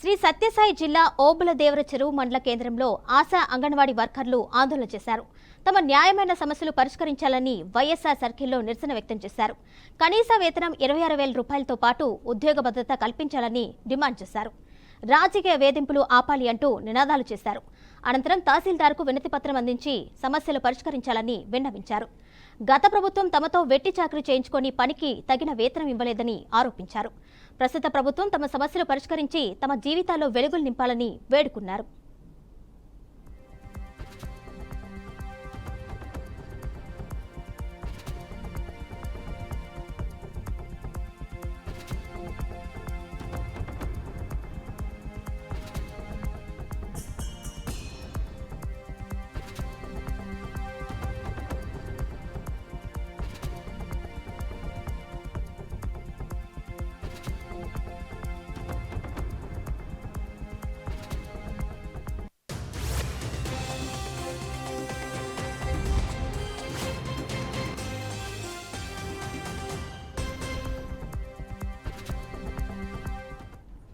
శ్రీ సత్యసాయి జిల్లా ఓబుళదేవర చెరువు మండల కేంద్రంలో ఆశా అంగన్వాడీ వర్కర్లు ఆందోళన చేశారు. తమ న్యాయమైన సమస్యలు పరిష్కరించాలని వైఎస్ఆర్ సర్కిల్లో నిరసన వ్యక్తం చేశారు. కనీస వేతనం 26,000 రూపాయలతో పాటు ఉద్యోగ భద్రత కల్పించాలని డిమాండ్ చేశారు. రాజకీయ వేధింపులు ఆపాలి అంటూ నినాదాలు చేశారు. అనంతరం తహసీల్దార్కు వినతిపత్రం అందించి సమస్యలు పరిష్కరించాలని విన్నవించారు. గత ప్రభుత్వం తమతో వెట్టి చాకరీ చేయించుకొని పనికి తగిన వేతనం ఇవ్వలేదని ఆరోపించారు. ప్రస్తుత ప్రభుత్వం తమ సమస్యలు పరిష్కరించి తమ జీవితాల్లో వెలుగులు నింపాలని వేడుకున్నారు.